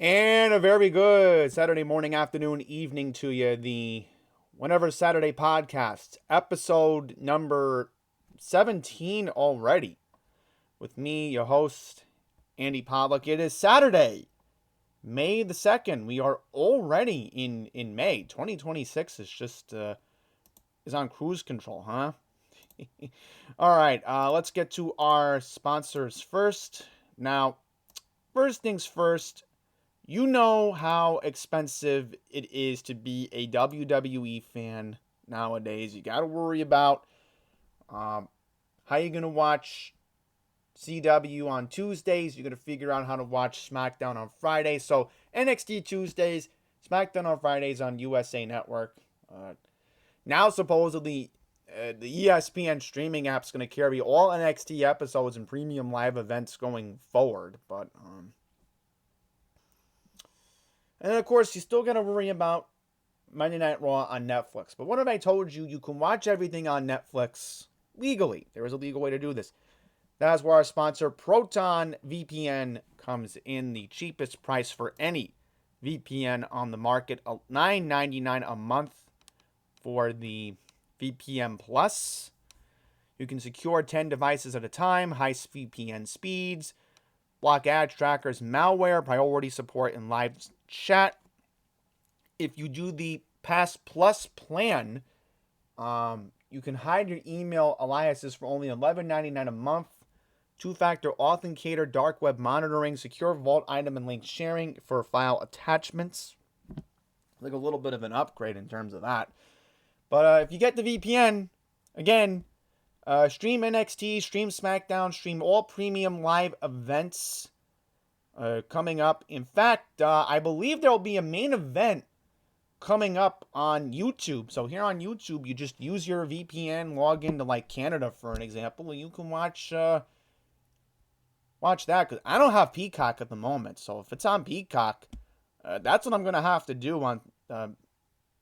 And a very good Saturday morning, afternoon, evening to you. The Whenever Saturday podcast, episode number 17 already. With me, your host, Andy Pollack. It is Saturday, May the 2nd. We are already in May. 2026 is just is on cruise control, huh? All right, let's get to our sponsors first. Now, first things first. You know how expensive it is to be a WWE fan nowadays. You got to worry about how you're going to watch CW on Tuesdays. You're going to figure out how to watch SmackDown on Fridays. So NXT Tuesdays, SmackDown on Fridays on USA Network. Now supposedly the ESPN streaming app's going to carry all NXT episodes and premium live events going forward. But and of course, you still got to worry about Monday Night Raw on Netflix. But what if I told you you can watch everything on Netflix legally? There is a legal way to do this. That's where our sponsor, Proton VPN, comes in. The cheapest price for any VPN on the market, $9.99 a month for the VPN Plus. You can secure 10 devices at a time, high VPN speeds, block ad trackers, malware, priority support, and live chat. If you do the Pass Plus plan, you can hide your email aliases for only $11.99 a month. Two-factor authenticator, dark web monitoring, secure vault item and link sharing for file attachments. Like a little bit of an upgrade in terms of that. But if you get the VPN, again, stream NXT, stream SmackDown, stream all premium live events coming up. In fact, I believe there will be a main event coming up on YouTube. So here on YouTube, you just use your VPN, log into like Canada, for an example, and you can watch that. Because I don't have Peacock at the moment. So if it's on Peacock, that's what I'm going to have to do on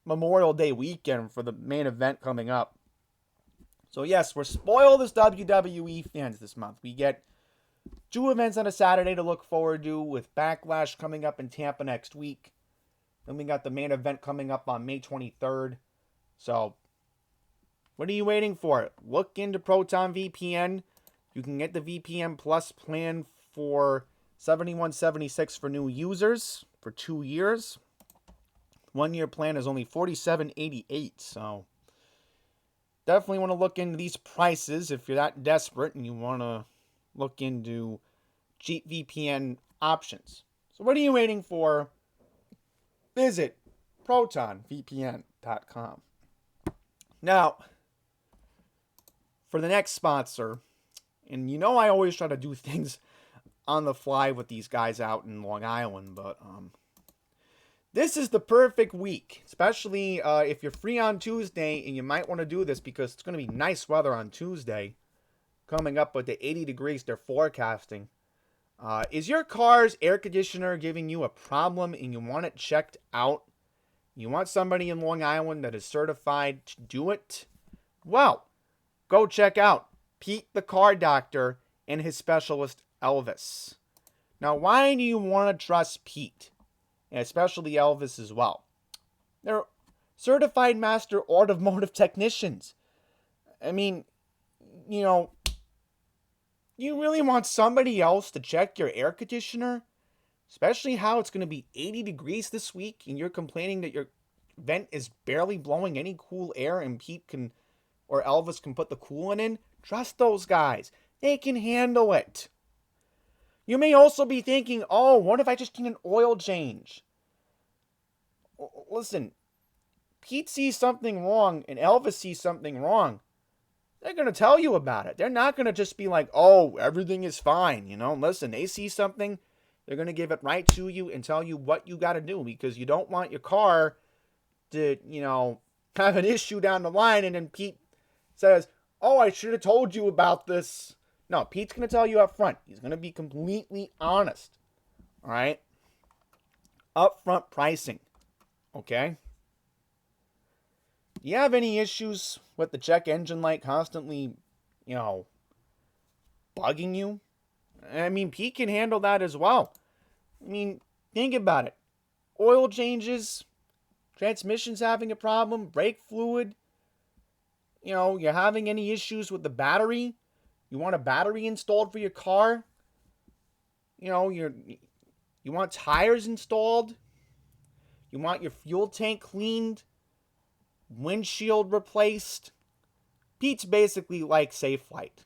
Memorial Day weekend for the main event coming up. So yes, we're spoiled as WWE fans this month. We get 2 events on a Saturday to look forward to, with Backlash coming up in Tampa next week. Then we got the main event coming up on May 23rd. So what are you waiting for? Look into Proton VPN. You can get the VPN Plus plan for $71.76 for new users for 2 years. 1-year plan is only $47.88. So definitely want to look into these prices if you're that desperate and you want to look into cheap VPN options. So what are you waiting for? Visit protonvpn.com. Now, for the next sponsor, and you know I always try to do things on the fly with these guys out in Long Island, but this is the perfect week, especially if you're free on Tuesday, and you might want to do this because it's going to be nice weather on Tuesday, coming up with the 80 degrees they're forecasting. Is your car's air conditioner giving you a problem and you want it checked out? You want somebody in Long Island that is certified to do it? Well, go check out Pete the Car Doctor and his specialist, Elvis. Now, why do you want to trust Pete? And especially Elvis as well. They're certified master automotive technicians. I mean, you really want somebody else to check your air conditioner? Especially how it's going to be 80 degrees this week and you're complaining that your vent is barely blowing any cool air and Pete can, or Elvis can put the coolant in? Trust those guys. They can handle it. You may also be thinking, oh, what if I just need an oil change? Listen, Pete sees something wrong and Elvis sees something wrong. They're going to tell you about it. They're not going to just be like, oh, everything is fine. Listen, they see something, they're going to give it right to you and tell you what you got to do, because you don't want your car to, have an issue down the line and then Pete says, oh, I should have told you about this. No, Pete's going to tell you up front. He's going to be completely honest. All right? Upfront pricing. Okay? Do you have any issues with the check engine light constantly, bugging you? I mean, Pete can handle that as well. I mean, Think about it. Oil changes, transmission's having a problem, brake fluid, you're having any issues with the battery, you want a battery installed for your car, you want tires installed, you want your fuel tank cleaned, windshield replaced. Pete's basically like Safe Flight.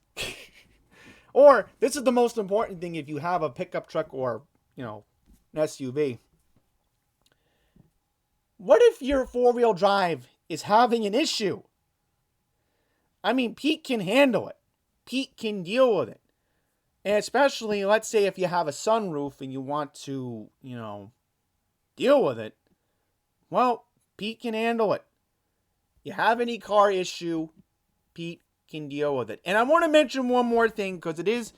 Or, this is the most important thing if you have a pickup truck or, an SUV. What if your four-wheel drive is having an issue? I mean, Pete can handle it. Pete can deal with it. And especially, let's say if you have a sunroof and you want to, deal with it. Well, Pete can handle it. You have any car issue, Pete can deal with it. And I want to mention one more thing because it is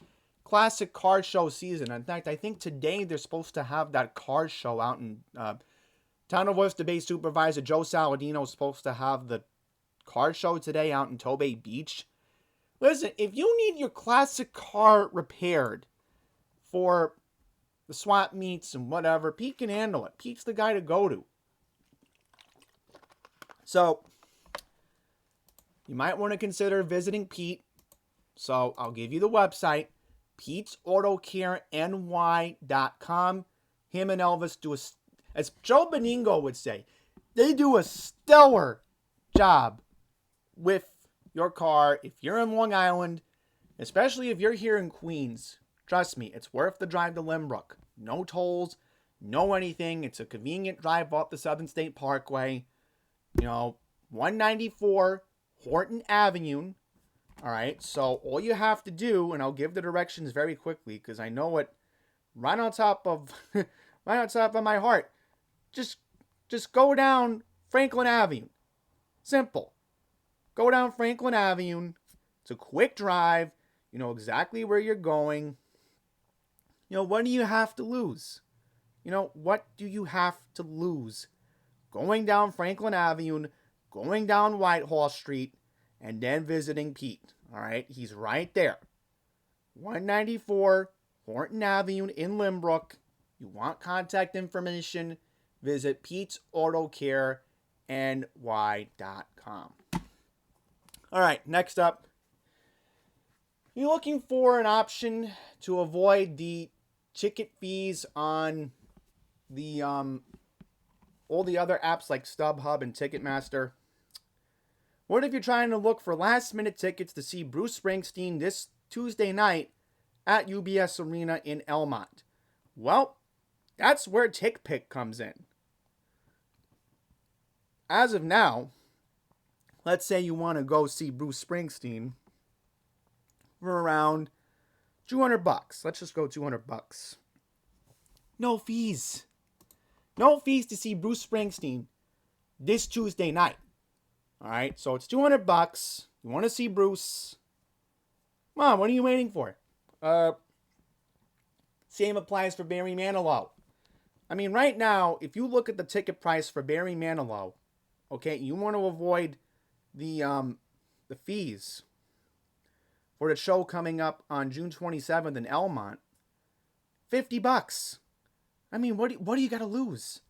classic car show season. In fact, I think today they're supposed to have that car show out in Town of Oyster Bay Supervisor Joe Saladino is supposed to have the car show today out in Tobay Beach. Listen, if you need your classic car repaired for the swap meets and whatever, Pete can handle it. Pete's the guy to go to. So, you might want to consider visiting Pete. So, I'll give you the website, Pete'sAutoCareNY.com. Him and Elvis do as Joe Beningo would say, they do a stellar job with your car. If you're in Long Island, especially if you're here in Queens, trust me, it's worth the drive to Limbrook. No tolls, no anything. It's a convenient drive up the Southern State Parkway. 194 Horton Avenue. All right, so all you have to do, and I'll give the directions very quickly because I know it right on top of my heart. Just go down Franklin Avenue. Simple. Go down Franklin Avenue. It's a quick drive. You know exactly where you're going. What do you have to lose? What do you have to lose? Going down Franklin Avenue, going down Whitehall Street, and then visiting Pete. All right? He's right there. 194 Horton Avenue in Limbrook. You want contact information, visit Pete'sAutoCareNY.com. All right, next up. You're looking for an option to avoid the ticket fees on the all the other apps like StubHub and Ticketmaster. What if you're trying to look for last-minute tickets to see Bruce Springsteen this Tuesday night at UBS Arena in Elmont? Well, that's where TickPick comes in. As of now, let's say you want to go see Bruce Springsteen for around $200. Let's just go $200. No fees. No fees to see Bruce Springsteen this Tuesday night. All right, so it's $200. You want to see Bruce? Come on, what are you waiting for? Same applies for Barry Manilow. I mean, right now, if you look at the ticket price for Barry Manilow, okay, you want to avoid the fees for the show coming up on June 27th in Elmont. $50. I mean, what do you got to lose?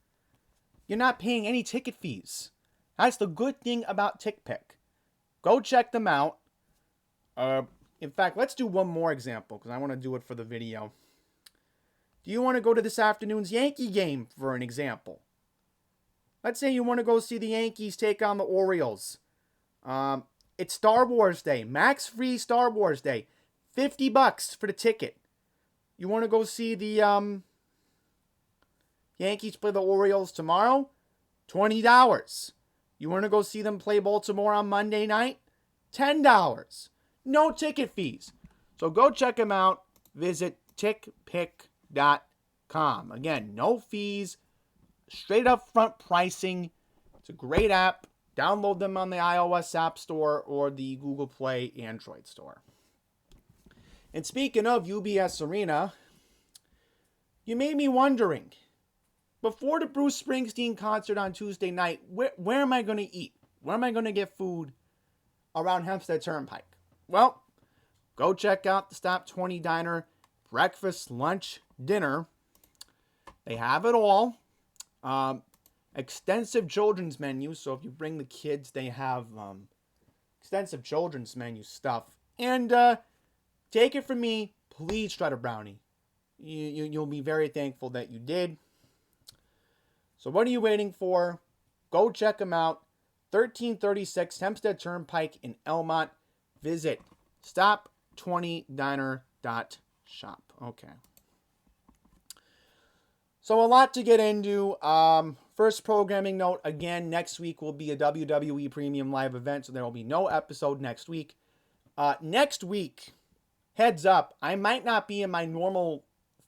You're not paying any ticket fees. That's the good thing about TickPick. Go check them out. In fact, let's do one more example because I want to do it for the video. Do you want to go to this afternoon's Yankee game for an example? Let's say you want to go see the Yankees take on the Orioles. It's Star Wars Day. Max free Star Wars Day. $50 for the ticket. You want to go see the Yankees play the Orioles tomorrow? $20. You want to go see them play Baltimore on Monday night? $10. No ticket fees. So go check them out. Visit TickPick.com. Again, no fees. Straight up front pricing. It's a great app. Download them on the iOS App Store or the Google Play Android Store. And speaking of UBS Arena, you may be wondering, before the Bruce Springsteen concert on Tuesday night, where am I going to eat? Where am I going to get food around Hempstead Turnpike? Well, go check out the Stop 20 Diner breakfast, lunch, dinner. They have it all. Extensive children's menu. So if you bring the kids, they have extensive children's menu stuff. And take it from me, please try to brownie. You'll be very thankful that you did. So what are you waiting for? Go check them out. 1336 Hempstead Turnpike in Elmont. Visit stop20diner.shop. Okay. So a lot to get into. First programming note, again, next week will be a WWE Premium Live event, so there will be no episode next week. Next week, heads up, I might not be in my normal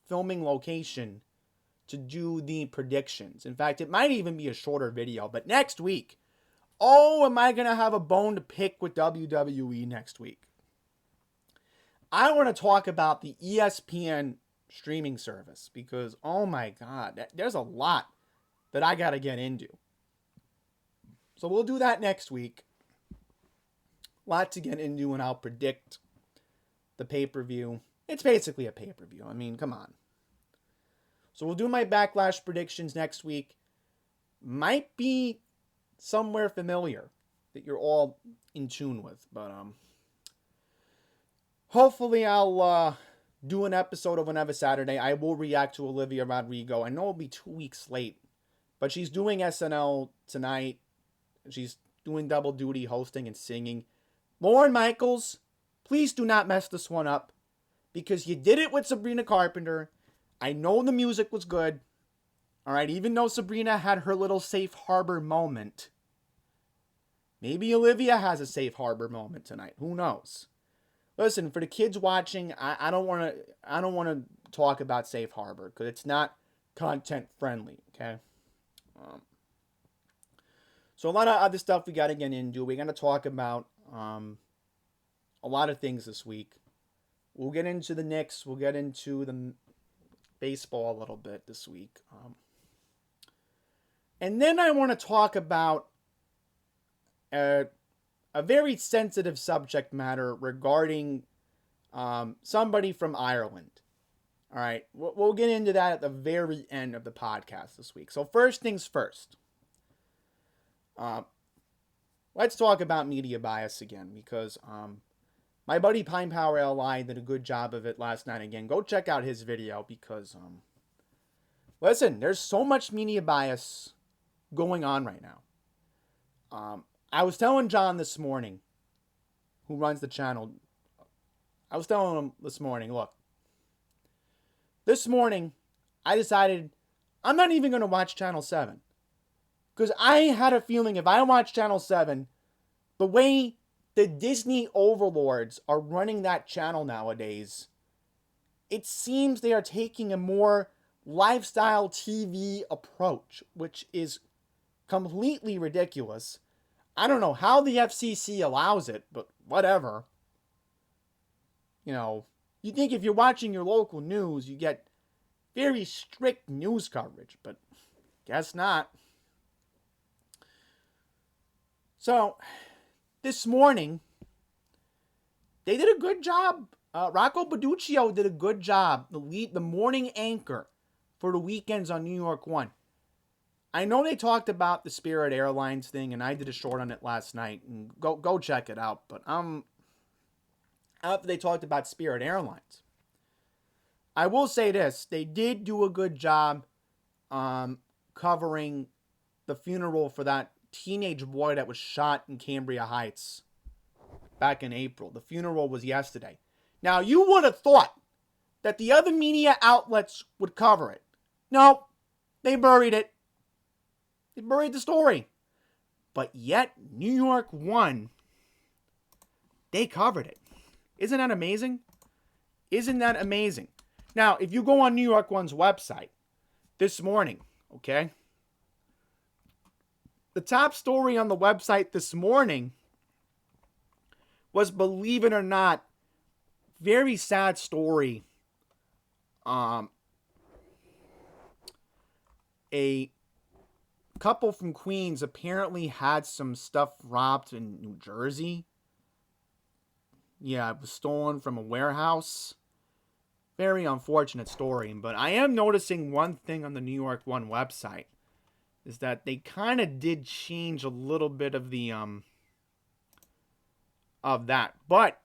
filming location to do the predictions. In fact, it might even be a shorter video. But next week, am I going to have a bone to pick with WWE next week? I want to talk about the ESPN streaming service because, oh my God, there's a lot that I got to get into. So we'll do that next week. A lot to get into, and I'll predict the pay-per-view. It's basically a pay-per-view. I mean, come on. So we'll do my Backlash predictions next week. Might be somewhere familiar that you're all in tune with. But hopefully I'll do an episode of Whenever Saturday. I will react to Olivia Rodrigo. I know it'll be 2 weeks late, but she's doing SNL tonight. She's doing double duty, hosting and singing. Lauren Michaels, please do not mess this one up, because you did it with Sabrina Carpenter. I know the music was good. All right, even though Sabrina had her little safe harbor moment. Maybe Olivia has a safe harbor moment tonight. Who knows? Listen, for the kids watching, I don't want to talk about safe harbor because it's not content friendly. Okay. So a lot of other stuff we got to get into. We're going to talk about a lot of things this week. We'll get into the Knicks. We'll get into the baseball a little bit this week. And then I want to talk about a very sensitive subject matter regarding somebody from Ireland. All right, we'll get into that at the very end of the podcast this week. So first things first. Let's talk about media bias again, because my buddy Pine Power LI did a good job of it last night again. Go check out his video because, listen, there's so much media bias going on right now. I was telling John this morning, who runs the channel, I was telling him this morning, look, this morning I decided I'm not even going to watch Channel 7. Because I had a feeling if I watch Channel 7, the way the Disney overlords are running that channel nowadays, it seems they are taking a more lifestyle TV approach, which is completely ridiculous. I don't know how the FCC allows it, but whatever. You know, you think if you're watching your local news, you get very strict news coverage, but guess not. So, this morning, they did a good job. Rocco Boduccio did a good job. The morning anchor for the weekends on New York One. I know they talked about the Spirit Airlines thing, and I did a short on it last night. And go check it out. But after they talked about Spirit Airlines, I will say this: they did do a good job covering the funeral for that teenage boy that was shot in Cambria Heights back in April. The funeral was yesterday. Now, you would have thought that the other media outlets would cover it. No, they buried it. They buried the story. But yet, New York One, they covered it. Isn't that amazing? Isn't that amazing? Now, if you go on New York One's website this morning, okay, the top story on the website this morning was, believe it or not, very sad story. A couple from Queens apparently had some stuff robbed in New Jersey. Yeah, it was stolen from a warehouse. Very unfortunate story, but I am noticing one thing on the New York One website is that they kind of did change a little bit of the of that. But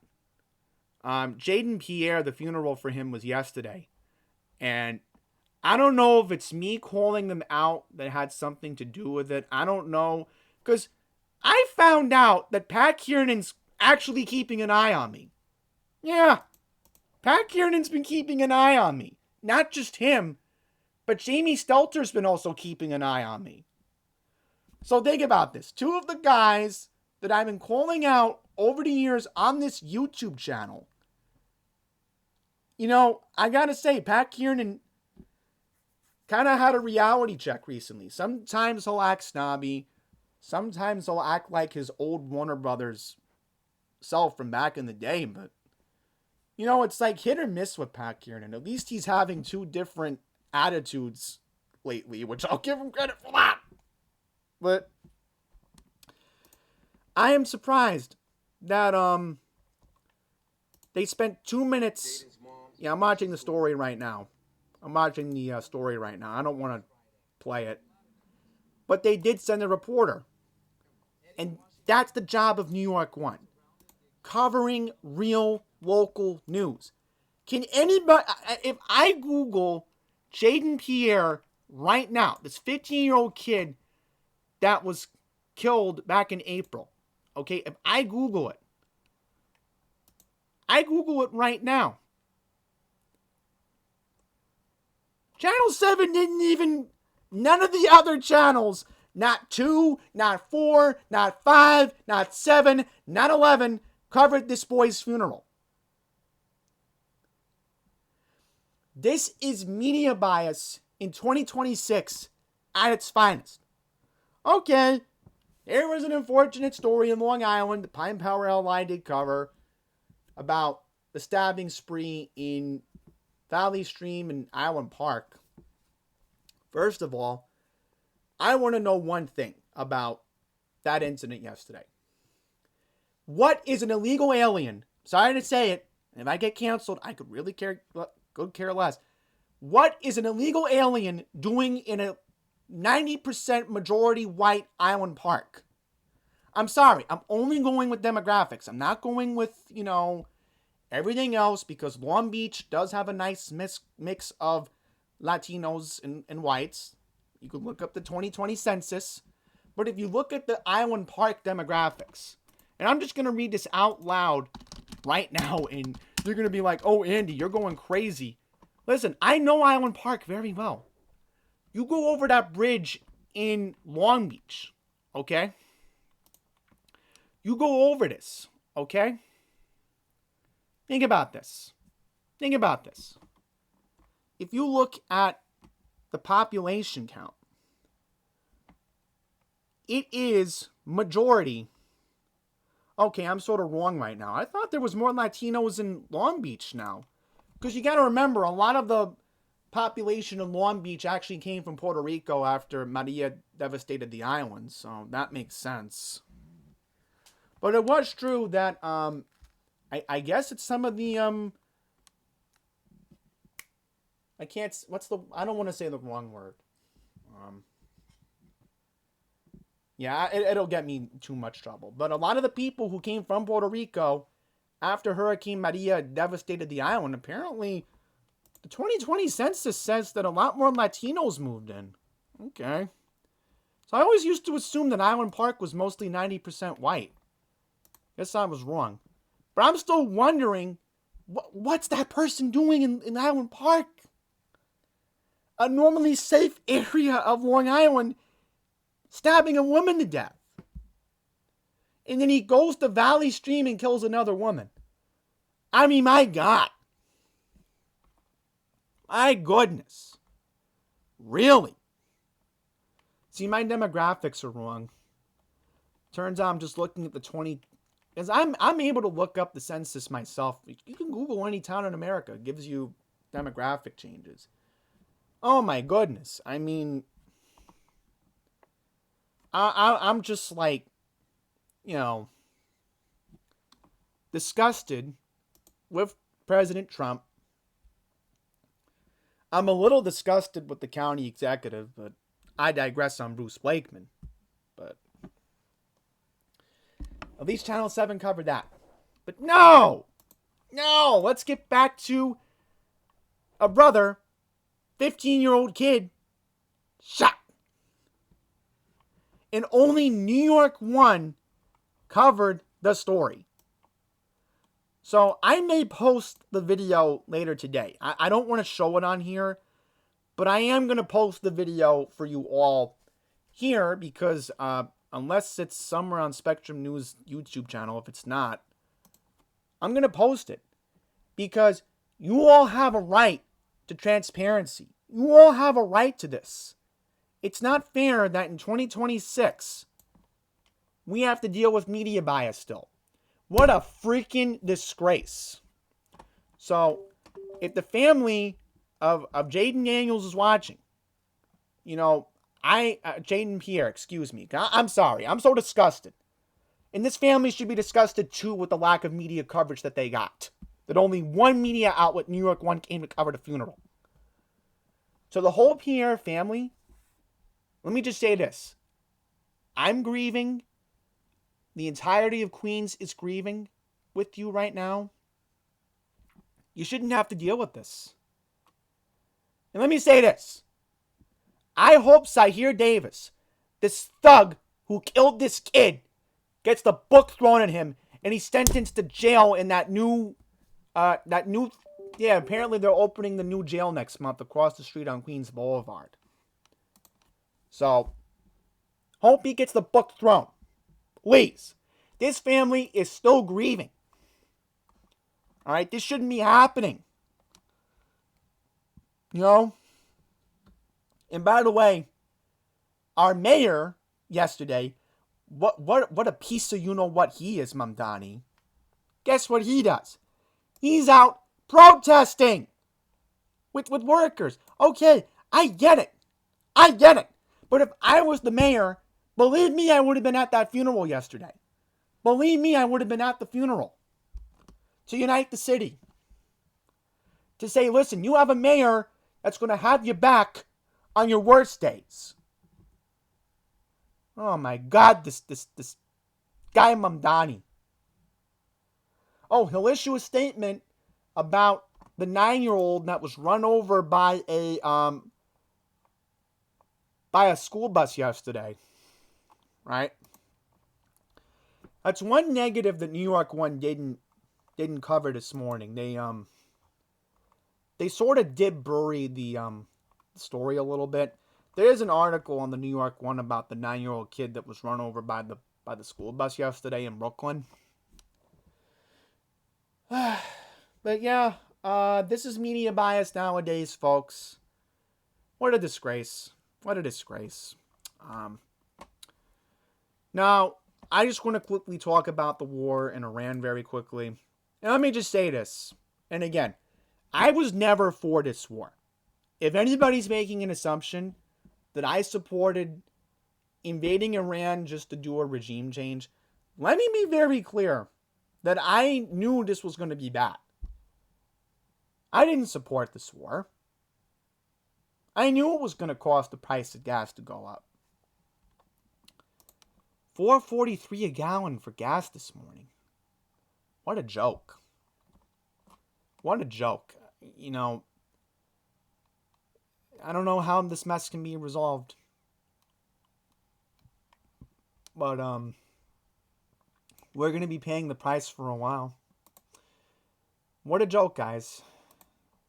Jaden Pierre, the funeral for him was yesterday, and I don't know if it's me calling them out that had something to do with it. I don't know, because I found out that Pat Kiernan's actually keeping an eye on me. Yeah, Pat Kiernan's been keeping an eye on me. Not just him, but Jamie Stelter's been also keeping an eye on me. So think about this. Two of the guys that I've been calling out over the years on this YouTube channel. You know, I gotta say, Pat Kiernan kind of had a reality check recently. Sometimes he'll act snobby. Sometimes he'll act like his old Warner Brothers self from back in the day, but you know, it's like hit or miss with Pat Kiernan. At least he's having two different attitudes lately, which I'll give him credit for that. But I am surprised that they spent 2 minutes. Yeah, I'm watching the story right now. I don't want to play it. But they did send a reporter. And that's the job of New York One. Covering real local news. Can anybody, if I Google Jaden Pierre right now, this 15-year-old kid that was killed back in April, okay, if I Google it right now. Channel 7 didn't even, none of the other channels, not 2, not 4, not 5, not 7, not 11, covered this boy's funeral. This is media bias in 2026 at its finest. Okay, there was an unfortunate story in Long Island, the Pine Power LI did cover, about the stabbing spree in Valley Stream and Island Park. First of all, I want to know one thing about that incident yesterday. What is an illegal alien? Sorry to say it, and if I get canceled, I could really care less. What is an illegal alien doing in a 90% majority white Island Park? I'm sorry, I'm only going with demographics. I'm not going with, everything else, because Long Beach does have a nice mix of Latinos and whites. You could look up the 2020 census. But if you look at the Island Park demographics, and I'm just going to read this out loud right now, and you're going to be like, oh, Andy, you're going crazy. Listen, I know Island Park very well. You go over that bridge in Long Beach, okay? You go over this, okay? Think about this. If you look at the population count, it is majority. Okay, I'm sort of wrong right now. I thought there was more Latinos in Long Beach now. Because you got to remember, a lot of the population in Long Beach actually came from Puerto Rico after Maria devastated the island. So that makes sense. But it was true that, I guess it's some of the, I don't want to say the wrong word. Yeah, it'll get me too much trouble. But a lot of the people who came from Puerto Rico after Hurricane Maria devastated the island, apparently the 2020 census says that a lot more Latinos moved in. Okay. So I always used to assume that Island Park was mostly 90% white. Guess I was wrong. But I'm still wondering, what's that person doing in Island Park? A normally safe area of Long Island, stabbing a woman to death. And then he goes to Valley Stream and kills another woman. I mean, my God. My goodness. Really? See, my demographics are wrong. Turns out I'm just looking at the 20... Because I'm able to look up the census myself. You can Google any town in America. It gives you demographic changes. Oh my goodness. I mean... I'm just like, disgusted with President Trump I'm a little disgusted with the county executive, but I digress on Bruce Blakeman. But at least Channel 7 covered that. But no, let's get back to a brother, 15-year-old kid, shot. And only New York 1 covered the story. So I may post the video later today. I don't want to show it on here, but I am going to post the video for you all here because unless it's somewhere on Spectrum News YouTube channel, if it's not, I'm going to post it because you all have a right to transparency. You all have a right to this. It's not fair that in 2026, we have to deal with media bias still. What a freaking disgrace. So, if the family of Jaden Daniels is watching, Jaden Pierre, excuse me. I'm sorry. I'm so disgusted. And this family should be disgusted too with the lack of media coverage that they got. That only one media outlet, New York 1, came to cover the funeral. So the whole Pierre family, let me just say this. I'm grieving. The entirety of Queens is grieving with you right now. You shouldn't have to deal with this. And let me say this. I hope Zahir Davis, this thug who killed this kid, gets the book thrown at him and he's sentenced to jail in apparently they're opening the new jail next month across the street on Queens Boulevard. So, hope he gets the book thrown. Please. This family is still grieving. Alright, this shouldn't be happening. And by the way, our mayor yesterday, what a piece of you-know-what he is, Mamdani. Guess what he does? He's out protesting with workers. Okay, I get it. But if I was the mayor, believe me, I would have been at that funeral yesterday. Believe me, I would have been at the funeral. To unite the city. To say, listen, you have a mayor that's going to have your back on your worst days. Oh my God, this guy Mamdani. Oh, he'll issue a statement about the 9-year-old that was run over by a school bus yesterday. Right? That's one negative that New York 1 didn't cover this morning. They sort of did bury the story a little bit. There is an article on the New York 1 about the 9-year-old kid that was run over by the school bus yesterday in Brooklyn. But yeah, this is media bias nowadays, folks. What a disgrace. Now, I just want to quickly talk about the war in Iran very quickly. And let me just say this. And again, I was never for this war. If anybody's making an assumption that I supported invading Iran just to do a regime change, let me be very clear that I knew this was going to be bad. I didn't support this war. I knew it was going to cause the price of gas to go up. $4.43 a gallon for gas this morning. What a joke. I don't know how this mess can be resolved. But we're going to be paying the price for a while. What a joke, guys.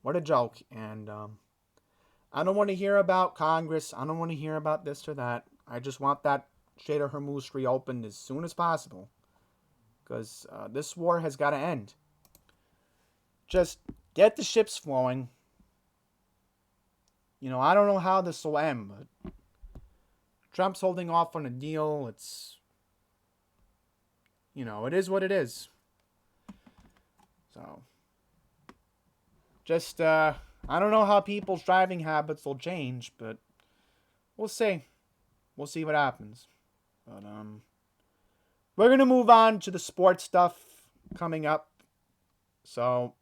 What a joke. And I don't want to hear about Congress. I don't want to hear about this or that. I just want that Strait of Hormuz reopened as soon as possible. Because this war has got to end. Just get the ships flowing. I don't know how this will end, but Trump's holding off on a deal. It's, it is what it is. So, just, I don't know how people's driving habits will change, but we'll see. We'll see what happens. But, we're going to move on to the sports stuff coming up. So,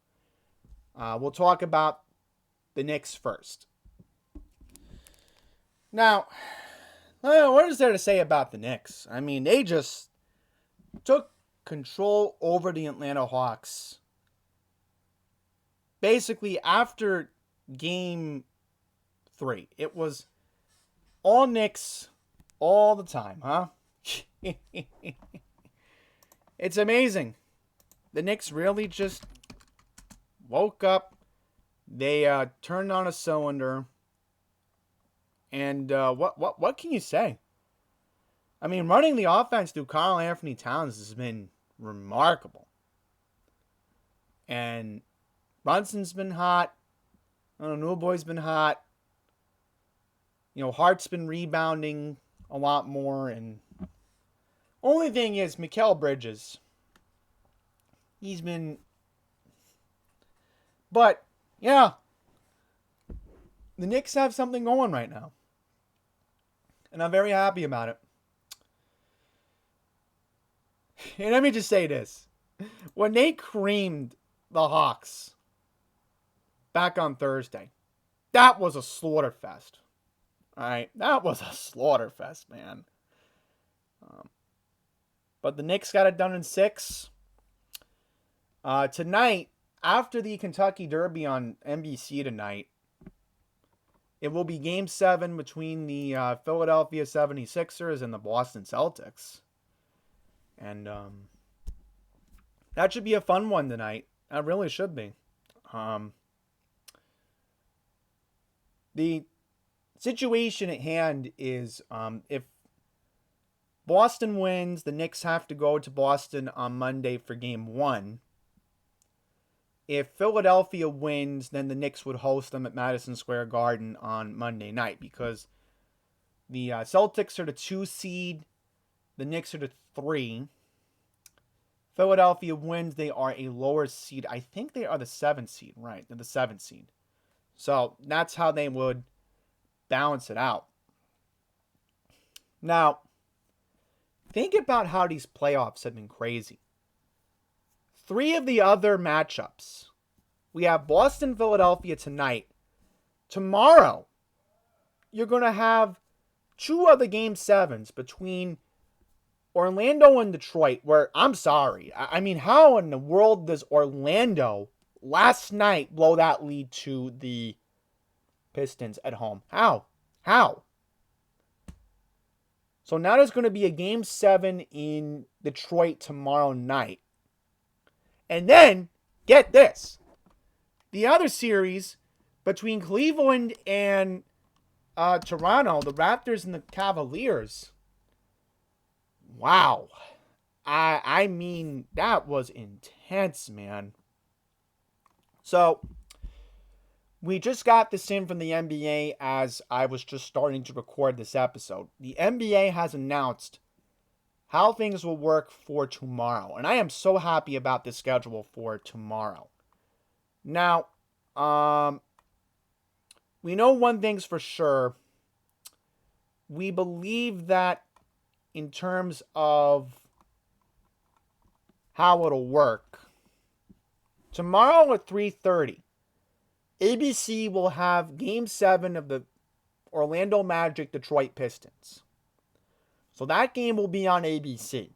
we'll talk about the Knicks first. Now, what is there to say about the Knicks? I mean, they just took control over the Atlanta Hawks. Basically, after Game 3, it was all Knicks all the time, huh? It's amazing. The Knicks really just woke up. They turned on a cylinder. And what can you say? I mean, running the offense through Karl Anthony Towns has been remarkable. And Brunson's been hot. New Boy's been hot. Hart's been rebounding a lot more. And only thing is, Mikal Bridges. He's been... But, yeah. The Knicks have something going right now. And I'm very happy about it. And let me just say this. When they creamed the Hawks back on Thursday, that was a slaughter fest. Alright? That was a slaughter fest, man. But the Knicks got it done in 6. Tonight, after the Kentucky Derby on NBC tonight, it will be Game 7 between the Philadelphia 76ers and the Boston Celtics. And that should be a fun one tonight. That really should be. The situation at hand is if Boston wins, the Knicks have to go to Boston on Monday for Game 1. If Philadelphia wins, then the Knicks would host them at Madison Square Garden on Monday night because the Celtics are the 2 seed, the Knicks are the 3. Philadelphia wins, they are a lower seed. I think they are the 7th seed, right? They're the 7th seed. So that's how they would balance it out. Now, think about how these playoffs have been crazy. 3 of the other matchups. We have Boston, Philadelphia tonight. Tomorrow, you're going to have 2 other Game 7s between Orlando and Detroit, where, I'm sorry. I mean, how in the world does Orlando last night blow that lead to the Pistons at home? How? So now there's going to be a Game 7 in Detroit tomorrow night. And then, get this. The other series between Cleveland and Toronto, the Raptors and the Cavaliers. Wow. I mean, that was intense, man. So, we just got this in from the NBA as I was just starting to record this episode. The NBA has announced how things will work for tomorrow. And I am so happy about the schedule for tomorrow. Now, we know one thing's for sure. We believe that in terms of how it'll work, tomorrow at 3:30, ABC will have Game 7 of the Orlando Magic Detroit Pistons. So that game will be on ABC.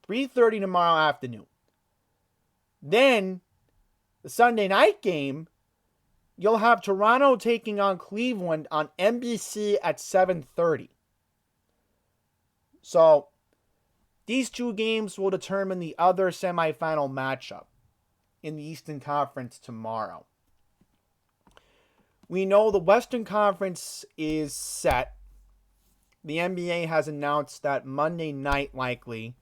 3:30 tomorrow afternoon. Then, the Sunday night game, you'll have Toronto taking on Cleveland on NBC at 7:30. So, these 2 games will determine the other semifinal matchup in the Eastern Conference tomorrow. We know the Western Conference is set. The NBA has announced that Monday night, likely,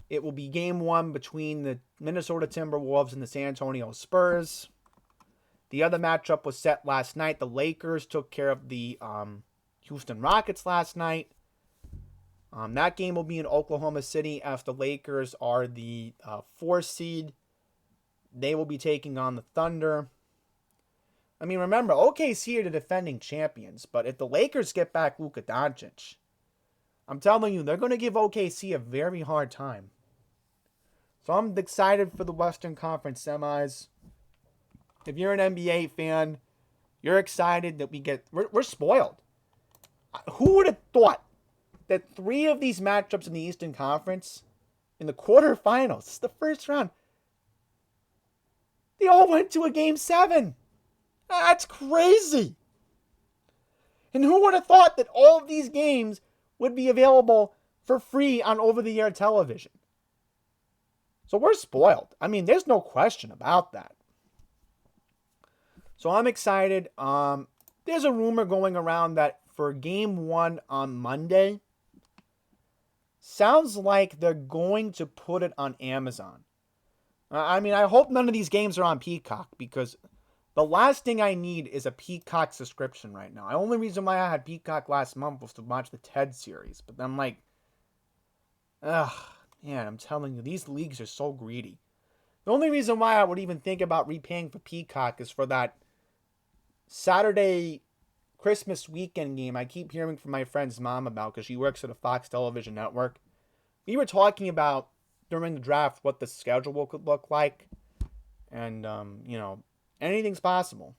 it will be Game 1 between the Minnesota Timberwolves and the San Antonio Spurs. The other matchup was set last night. The Lakers took care of the Houston Rockets last night. That game will be in Oklahoma City as the Lakers are the 4 seed. They will be taking on the Thunder. I mean, remember, OKC are the defending champions, but if the Lakers get back Luka Doncic, I'm telling you, they're going to give OKC a very hard time. So I'm excited for the Western Conference semis. If you're an NBA fan, You're excited that we're spoiled. Who would have thought that 3 of these matchups in the Eastern Conference, in the quarterfinals, the first round, they all went to a Game 7. That's crazy. And who would have thought that all of these games would be available for free on over-the-air television? So we're spoiled. I mean, there's no question about that. So I'm excited. There's a rumor going around that for Game 1 on Monday, sounds like they're going to put it on Amazon. I mean, I hope none of these games are on Peacock, because the last thing I need is a Peacock subscription right now. The only reason why I had Peacock last month was to watch the Ted series. But I'm like, ugh, man, I'm telling you, these leagues are so greedy. The only reason why I would even think about repaying for Peacock is for that Saturday Christmas weekend game I keep hearing from my friend's mom about, because she works at a Fox television network. We were talking about during the draft what the schedule could look like. And, anything's possible.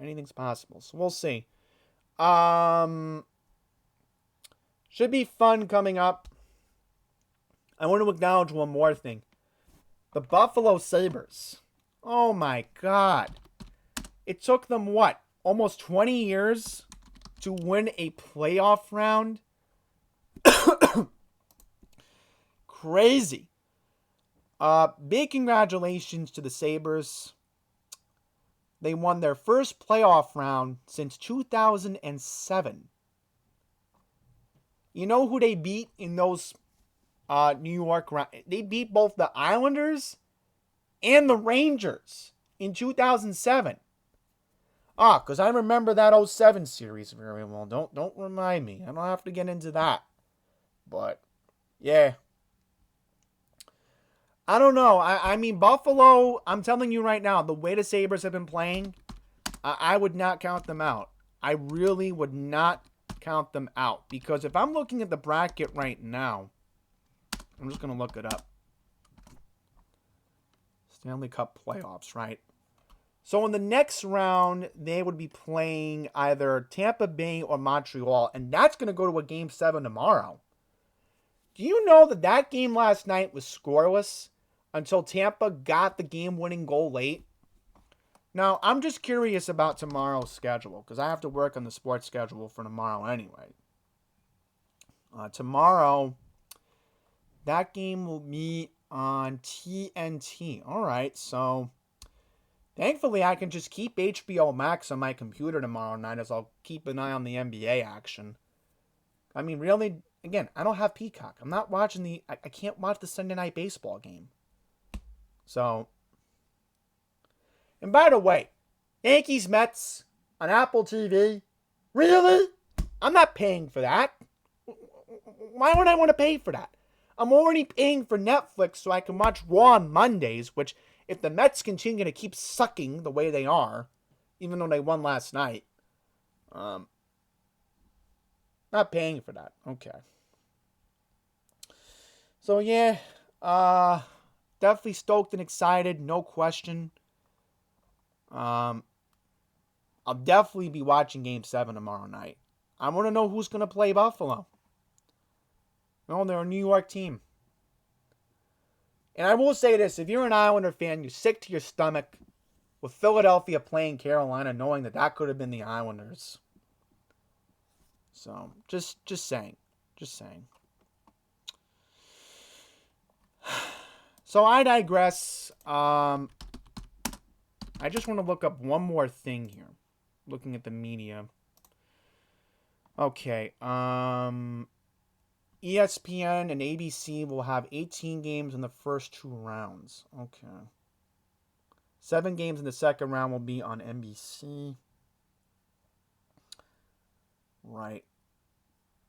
Anything's possible. So we'll see. Should be fun coming up. I want to acknowledge one more thing. The Buffalo Sabres. Oh my God. It took them, what, almost 20 years to win a playoff round? Crazy. Big congratulations to the Sabres. They won their first playoff round since 2007. You know who they beat in those New York round? They beat both the Islanders and the Rangers in 2007. Because I remember that 07 series very well. Don't remind me. I don't have to get into that. But, yeah. I don't know. I mean, Buffalo, I'm telling you right now, the way the Sabres have been playing, I would not count them out. I really would not count them out. Because if I'm looking at the bracket right now, I'm just going to look it up. Stanley Cup playoffs, right? So in the next round, they would be playing either Tampa Bay or Montreal, and that's going to go to a Game 7 tomorrow. Do you know that that game last night was scoreless until Tampa got the game-winning goal late? Now, I'm just curious about tomorrow's schedule, because I have to work on the sports schedule for tomorrow anyway. Tomorrow, that game will be on TNT. All right, so thankfully, I can just keep HBO Max on my computer tomorrow night, as I'll keep an eye on the NBA action. I mean, really, again, I don't have Peacock. I'm not watching I can't watch the Sunday Night Baseball game. So, and by the way, Yankees Mets on Apple TV. Really? I'm not paying for that. Why would I want to pay for that? I'm already paying for Netflix so I can watch Raw on Mondays, which, if the Mets continue to keep sucking the way they are, even though they won last night, not paying for that. Okay. So, yeah, definitely stoked and excited, no question. I'll definitely be watching Game 7 tomorrow night. I want to know who's going to play Buffalo. No, they're a New York team. And I will say this, if you're an Islander fan, you're sick to your stomach with Philadelphia playing Carolina, knowing that that could have been the Islanders. So, just saying. Just saying. So, I digress. I just want to look up one more thing here. Looking at the media. Okay. ESPN and ABC will have 18 games in the first 2 rounds. Okay. 7 games in the second round will be on NBC. Right.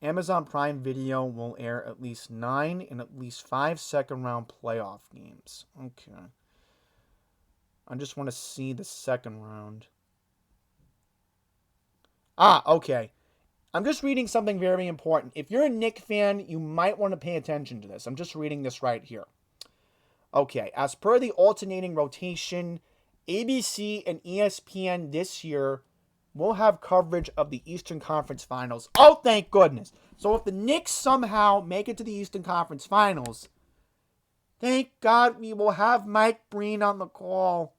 Amazon Prime Video will air at least 9 and at least 5 second round playoff games. Okay. I just want to see the second round. Okay. I'm just reading something very important. If you're a Knicks fan, you might want to pay attention to this. I'm just reading this right here. Okay, as per the alternating rotation, ABC and ESPN this year we'll have coverage of the Eastern Conference Finals. Oh, thank goodness. So if the Knicks somehow make it to the Eastern Conference Finals, thank God we will have Mike Breen on the call.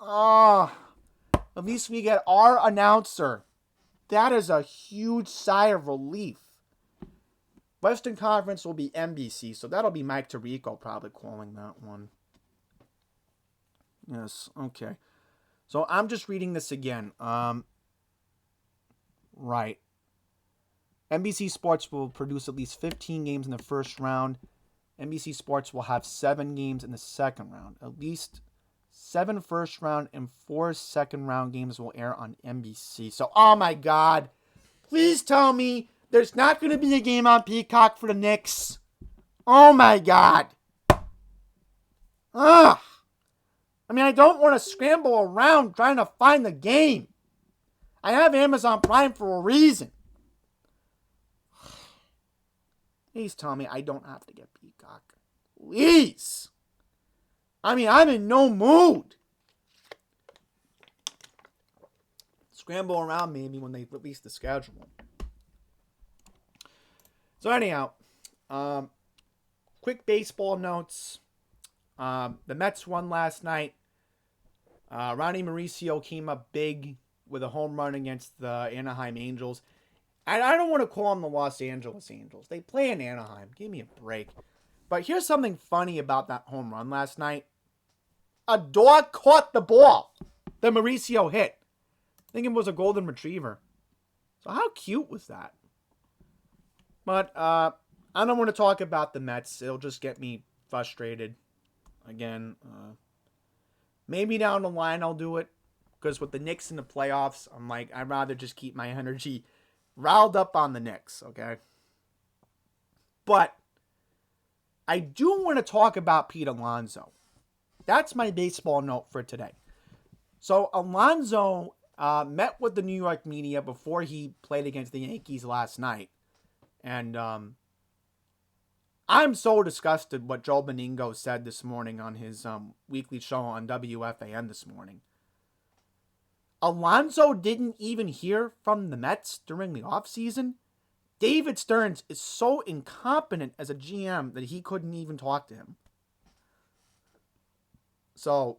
At least we get our announcer. That is a huge sigh of relief. Western Conference will be NBC, so that'll be Mike Tirico probably calling that one. Yes, okay. So I'm just reading this again. Right. NBC Sports will produce at least 15 games in the first round. NBC Sports will have 7 games in the second round. At least 7 first round and 4 second round games will air on NBC. So, oh my God. Please tell me there's not going to be a game on Peacock for the Knicks. Oh my God. Ugh. I mean, I don't want to scramble around trying to find the game. I have Amazon Prime for a reason. Please tell me I don't have to get Peacock. Please. I mean, I'm in no mood. Scramble around maybe when they release the schedule. So anyhow, quick baseball notes. The Mets won last night. Ronnie Mauricio came up big with a home run against the Anaheim Angels. And I don't want to call them the Los Angeles Angels. They play in Anaheim. Give me a break. But here's something funny about that home run last night. A dog caught the ball that Mauricio hit. I think it was a golden retriever. So how cute was that? But I don't want to talk about the Mets. It'll just get me frustrated. Again, maybe down the line I'll do it. Because with the Knicks in the playoffs, I'm like, I'd rather just keep my energy riled up on the Knicks, okay? But I do want to talk about Pete Alonso. That's my baseball note for today. So Alonso met with the New York media before he played against the Yankees last night. And I'm so disgusted what Joe Beningo said this morning on his weekly show on WFAN this morning. Alonso didn't even hear from the Mets during the offseason. David Stearns is so incompetent as a GM that he couldn't even talk to him. So,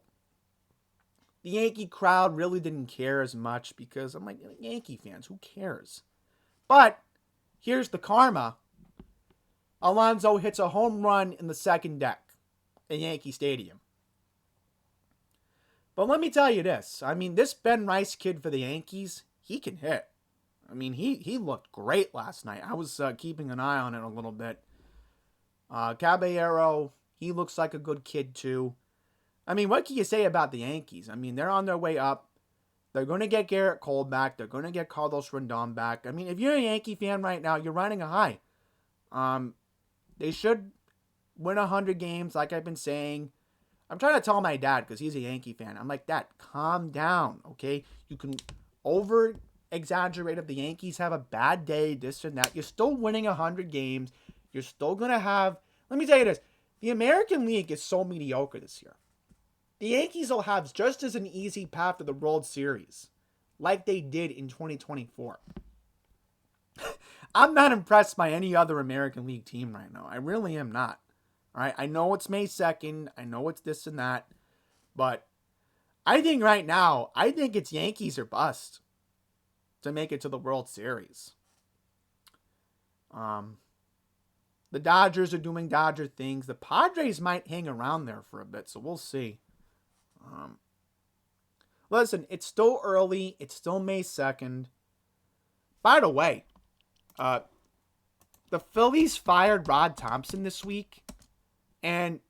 the Yankee crowd really didn't care as much because I'm like, Yankee fans, who cares? But, here's the karma. Alonso hits a home run in the second deck in Yankee Stadium. But let me tell you this. I mean, this Ben Rice kid for the Yankees, he can hit. I mean, he looked great last night. I was keeping an eye on it a little bit. Caballero, he looks like a good kid too. I mean, what can you say about the Yankees? I mean, they're on their way up. They're going to get Garrett Cole back. They're going to get Carlos Rendon back. I mean, if you're a Yankee fan right now, you're riding a high. They should win 100 games, like I've been saying. I'm trying to tell my dad, because he's a Yankee fan. I'm like, Dad, calm down, okay? You can over-exaggerate if the Yankees have a bad day, this and that. You're still winning 100 games. You're still going to have... Let me tell you this. The American League is so mediocre this year. The Yankees will have just as an easy path to the World Series, like they did in 2024. I'm not impressed by any other American League team right now. I really am not. All right, I know it's May 2nd. I know it's this and that. But I think right now, it's Yankees or bust to make it to the World Series. The Dodgers are doing Dodger things. The Padres might hang around there for a bit, so we'll see. Listen, it's still early. It's still May 2nd. By the way, the Phillies fired Rod Thompson this week. And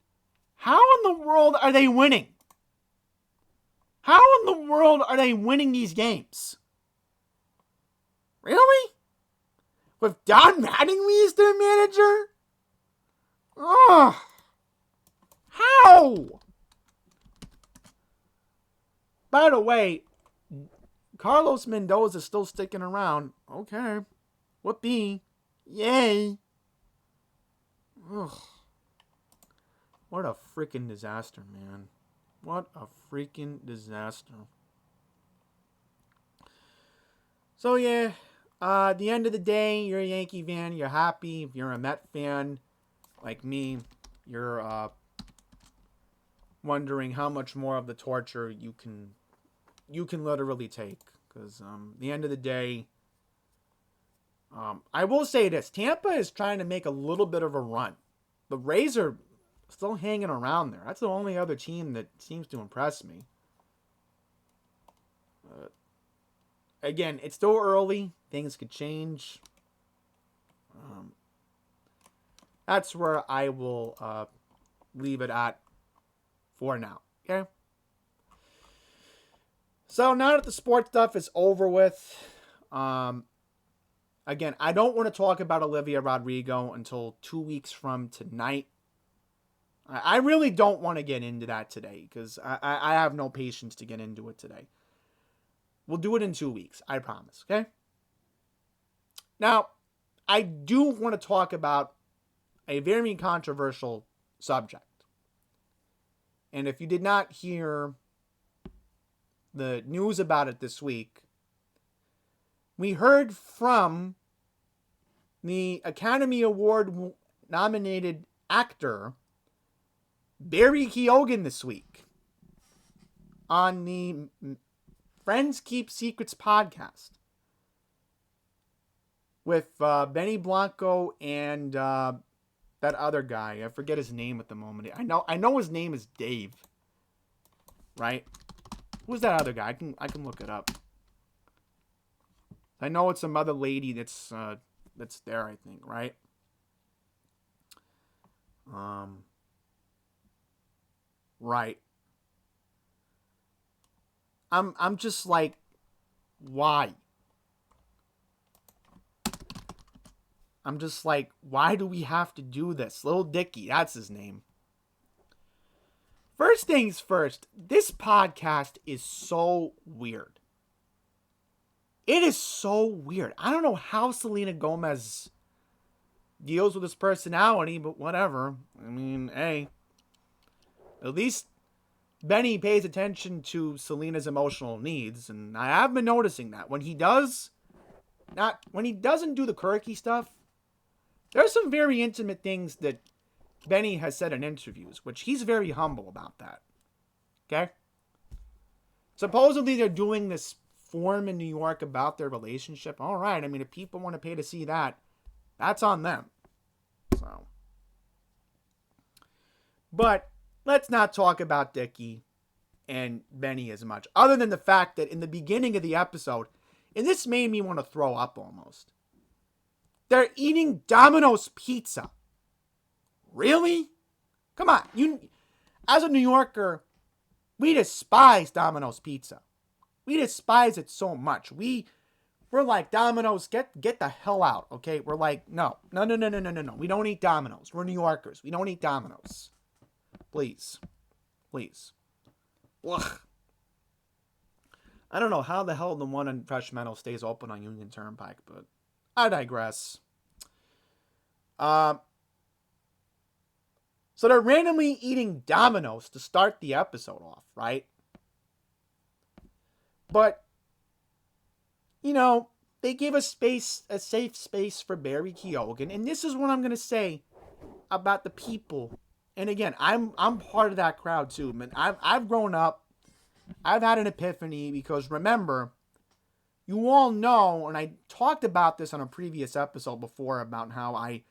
how in the world are they winning? How in the world are they winning these games? Really? With Don Mattingly as their manager? Ugh. How? By the way, Carlos Mendoza is still sticking around. Okay. Whoopee. Yay. Ugh. What a freaking disaster, man. What a freaking disaster. So yeah, at the end of the day, you're a Yankee fan. You're happy. If you're a Met fan, like me, you're wondering how much more of the torture you can literally take. Because the end of the day, I will say this: Tampa is trying to make a little bit of a run. The Rays are still hanging around there. That's the only other team that seems to impress me. Uh, Again, it's still early. Things could change. Um, that's where I will leave it at for now. Okay. So now that the sports stuff is over with, um, again, I don't want to talk about Olivia Rodrigo until 2 weeks from tonight. I really don't want to get into that today because I have no patience to get into it today. We'll do it in 2 weeks, I promise, okay? Now, I do want to talk about a very controversial subject. And if you did not hear the news about it this week, we heard from the Academy Award nominated actor Barry Keoghans this week on the Friends Keep Secrets podcast with Benny Blanco and that other guy. I forget his name at the moment. I know his name is Dave. Right? Who's that other guy? I can look it up. I know it's some other lady that's there, I think, right? Right. I'm just like, why? I'm just like, why do we have to do this? Little Dicky, that's his name. First things first, this podcast is so weird. It is so weird. I don't know how Selena Gomez deals with his personality, but whatever. I mean, hey. At least Benny pays attention to Selena's emotional needs, and I have been noticing that. When he doesn't do the quirky stuff, there's some very intimate things that Benny has said in interviews, which he's very humble about that. Okay? Supposedly they're doing this form in New York about their relationship. All right, I mean, if people want to pay to see that, that's on them. So, but let's not talk about Dickie and Benny as much, other than the fact that in the beginning of the episode, and this made me want to throw up almost, they're eating Domino's pizza. Really? Come on, as a New Yorker, we despise Domino's pizza. We despise it so much. We're like, Domino's, get the hell out, okay? We're like, no. We don't eat Domino's. We're New Yorkers. We don't eat Domino's. Please. Ugh. I don't know how the hell the one in Fresh Meadow stays open on Union Turnpike, but I digress. So they're randomly eating Domino's to start the episode off, right? But, they give a safe space for Barry Keoghan. And this is what I'm going to say about the people. And again, I'm part of that crowd too, man. I've grown up. I've had an epiphany because remember, you all know, and I talked about this on a previous episode before about how I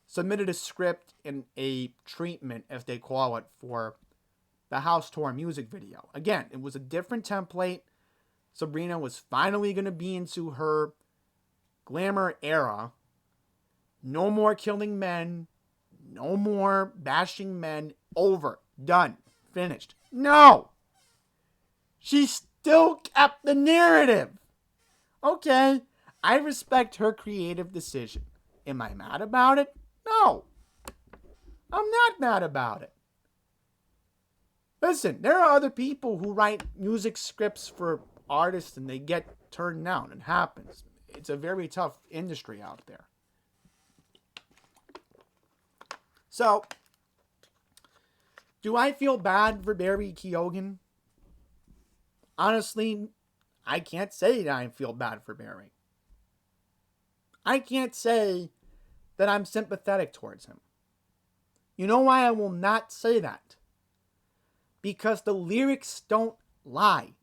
submitted a script and a treatment, as they call it, for the House Tour music video. Again, it was a different template. Sabrina was finally going to be into her glamour era. No more killing men. No more bashing men. Over. Done. Finished. No! She still kept the narrative. Okay. I respect her creative decision. Am I mad about it? No. I'm not mad about it. Listen, there are other people who write music scripts for artists and they get turned down. It happens. It's a very tough industry out there. So, do I feel bad for Barry Keoghan? Honestly, I can't say that I feel bad for Barry. I can't say that I'm sympathetic towards him. You know why I will not say that? Because the lyrics don't lie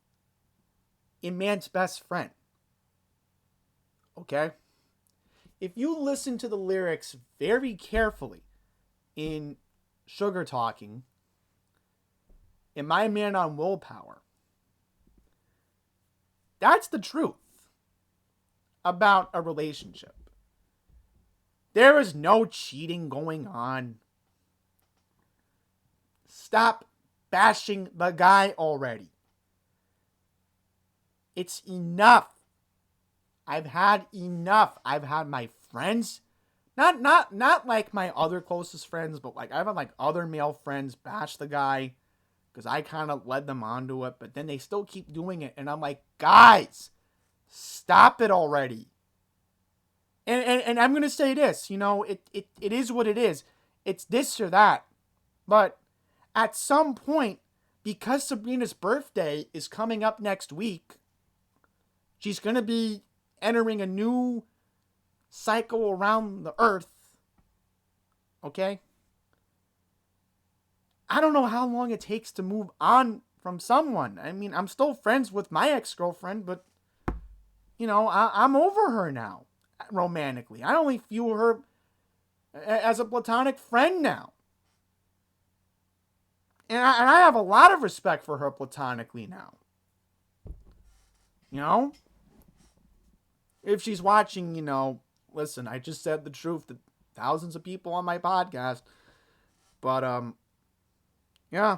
in Man's Best Friend. Okay? If you listen to the lyrics very carefully in Sugar Talking, in My Man on Willpower, that's the truth about a relationship. There is no cheating going on. Stop bashing the guy already. It's enough. I've had enough. I've had my friends, not like my other closest friends, but like I've had like other male friends bash the guy because I kind of led them onto it, but then they still keep doing it, and I'm like, guys, stop it already. And I'm gonna say this, it is what it is. It's this or that, but at some point, because Sabrina's birthday is coming up next week, she's gonna be entering a new cycle around the earth. Okay? I don't know how long it takes to move on from someone. I mean, I'm still friends with my ex-girlfriend, but, I'm over her now, romantically. I only view her as a platonic friend now. And I have a lot of respect for her platonically now. If she's watching, listen, I just said the truth to thousands of people on my podcast. But, yeah.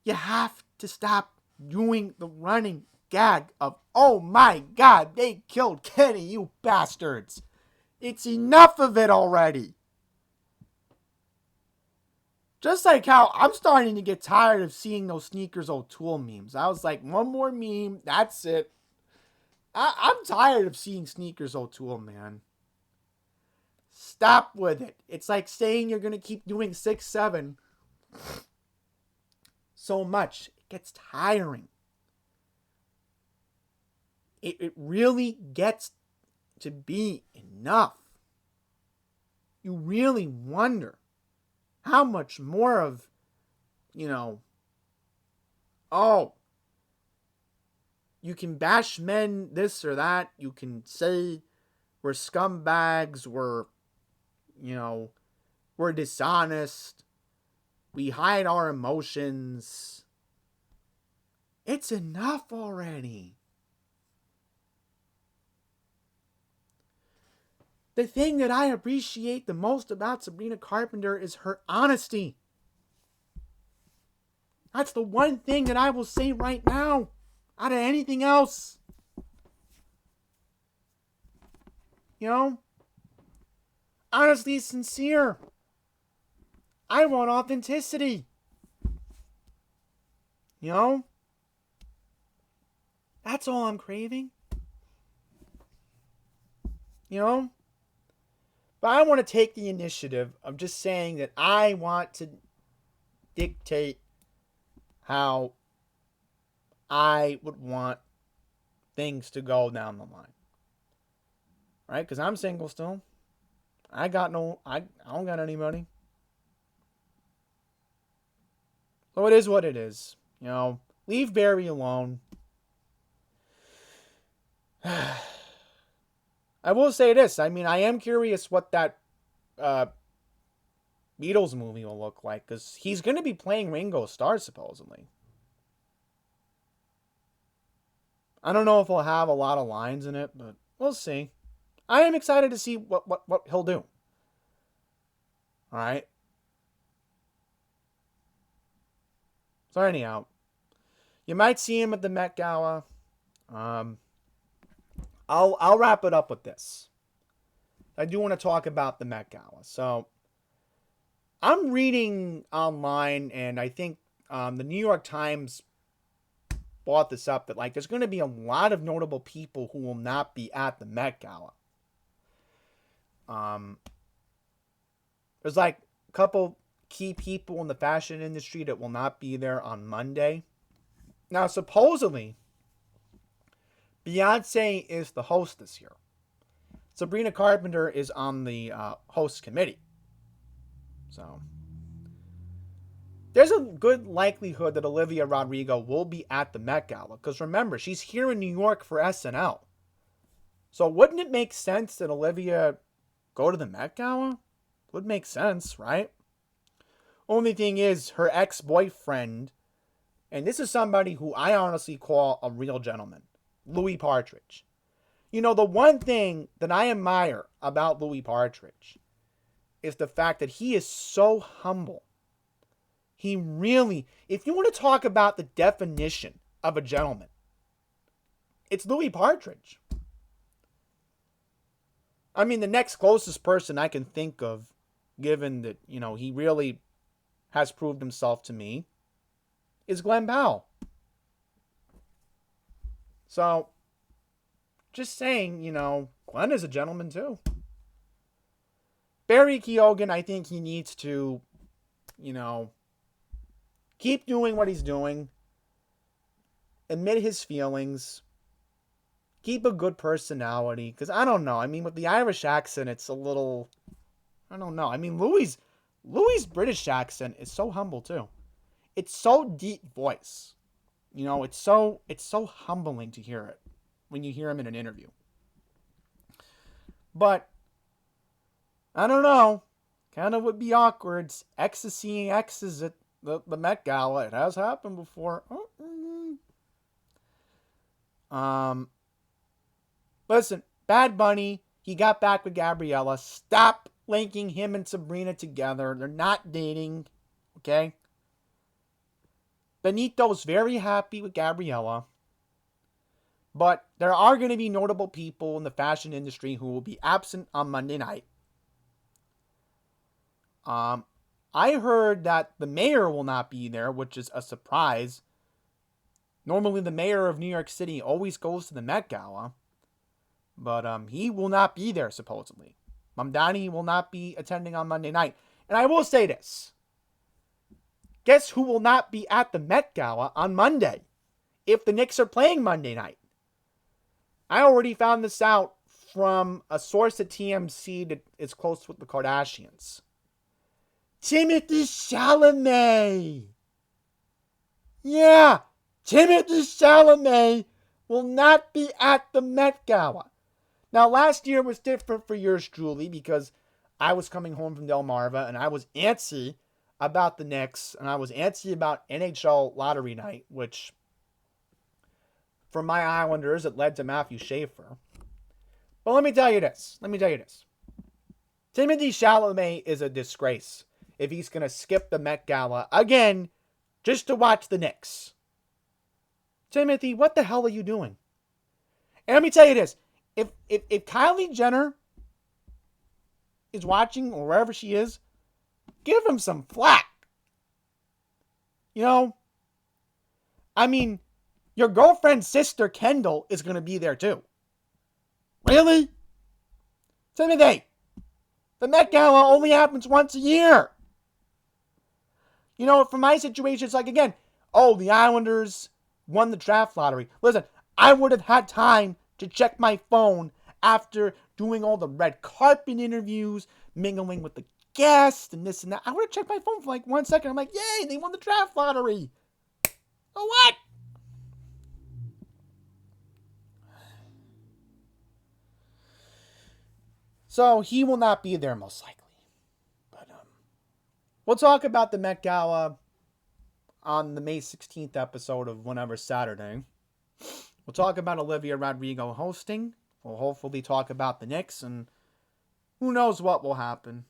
You have to stop doing the running gag of, oh my God, they killed Kenny, you bastards. It's enough of it already. Just like how I'm starting to get tired of seeing those Sneakers O'Toole memes. I was like, one more meme, that's it. I'm tired of seeing Sneakers O'Toole, man. Stop with it. It's like saying you're going to keep doing 6'7" so much. It gets tiring. It really gets to be enough. You really wonder how much more of, you can bash men this or that. You can say we're scumbags, we're dishonest, we hide our emotions. It's enough already. The thing that I appreciate the most about Sabrina Carpenter is her honesty. That's the one thing that I will say right now, out of anything else. Honestly sincere. I want authenticity. That's all I'm craving. But I want to take the initiative of just saying that I want to dictate how I would want things to go down the line. Right? Because I'm single still. I don't got anybody. So it is what it is. Leave Barry alone. I will say this. I mean, I am curious what that Beatles movie will look like, because he's going to be playing Ringo Starr, supposedly. I don't know if he'll have a lot of lines in it, but we'll see. I am excited to see what he'll do. All right. So anyhow, you might see him at the Met Gala. I'll wrap it up with this. I do want to talk about the Met Gala. So I'm reading online, and I think the New York Times brought this up, that like there's going to be a lot of notable people who will not be at the Met Gala. There's like a couple key people in the fashion industry that will not be there on Monday. Now, supposedly, Beyonce is the host this year. Sabrina Carpenter is on the host committee. So, there's a good likelihood that Olivia Rodrigo will be at the Met Gala. Because remember, she's here in New York for SNL. So, wouldn't it make sense that Olivia go to the Met Gala? Would make sense, right? Only thing is, her ex-boyfriend, and this is somebody who I honestly call a real gentleman, Louis Partridge. You know, the one thing that I admire about Louis Partridge is the fact that he is so humble. He really, if you want to talk about the definition of a gentleman, it's Louis Partridge. I mean, the next closest person I can think of, given that, you know, he really has proved himself to me, is Glenn Powell. So, just saying, you know, Glenn is a gentleman too. Barry Keoghans, I think he needs to, you know, keep doing what he's doing. Admit his feelings. Keep a good personality. Because I don't know. I mean, with the Irish accent, it's a little... I don't know. I mean, Louis' British accent is so humble, too. It's so deep voice. You know, it's so humbling to hear it when you hear him in an interview. But, I don't know. Kind of would be awkward. Exes seeing exes at the Met Gala. It has happened before. Listen, Bad Bunny, he got back with Gabriella. Stop linking him and Sabrina together. They're not dating. Okay? Benito's very happy with Gabriella. But there are going to be notable people in the fashion industry who will be absent on Monday night. I heard that the mayor will not be there, which is a surprise. Normally, the mayor of New York City always goes to the Met Gala. But he will not be there, supposedly. Mamdani will not be attending on Monday night. And I will say this. Guess who will not be at the Met Gala on Monday if the Knicks are playing Monday night? I already found this out from a source at TMC that is close with the Kardashians. Timothée Chalamet. Yeah, Timothée Chalamet will not be at the Met Gala. Now, last year was different for yours truly because I was coming home from Delmarva and I was antsy about the Knicks and I was antsy about NHL lottery night, which for my Islanders, it led to Matthew Schaefer. But let me tell you this. Timothée Chalamet is a disgrace if he's going to skip the Met Gala again just to watch the Knicks. Timothy, what the hell are you doing? And let me tell you this. If Kylie Jenner is watching or wherever she is, give him some flack. You know? I mean, your girlfriend's sister, Kendall, is going to be there too. Really? Timothy, the Met Gala only happens once a year. You know, for my situation, it's like, again, the Islanders won the draft lottery. Listen, I would have had time to check my phone after doing all the red carpet interviews, mingling with the guests and this and that. I would have checked my phone for like 1 second. I'm like, yay, they won the draft lottery. Oh, what? So he will not be there most likely. But we'll talk about the Met Gala on the May 16th episode of Whenever Saturday. We'll talk about Olivia Rodrigo hosting. We'll hopefully talk about the Knicks and who knows what will happen.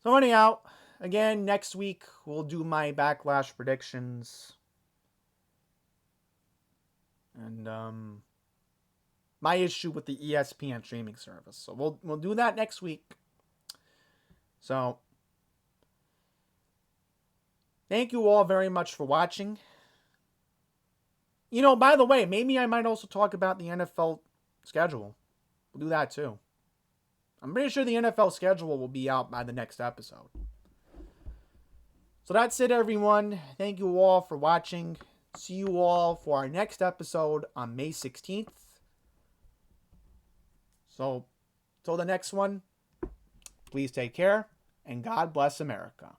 So anyhow, again, next week we'll do my Backlash predictions. And my issue with the ESPN streaming service. So we'll do that next week. So thank you all very much for watching. You know, by the way, maybe I might also talk about the NFL schedule. We'll do that too. I'm pretty sure the NFL schedule will be out by the next episode. So that's it, everyone. Thank you all for watching. See you all for our next episode on May 16th. So, till the next one, please take care, and God bless America.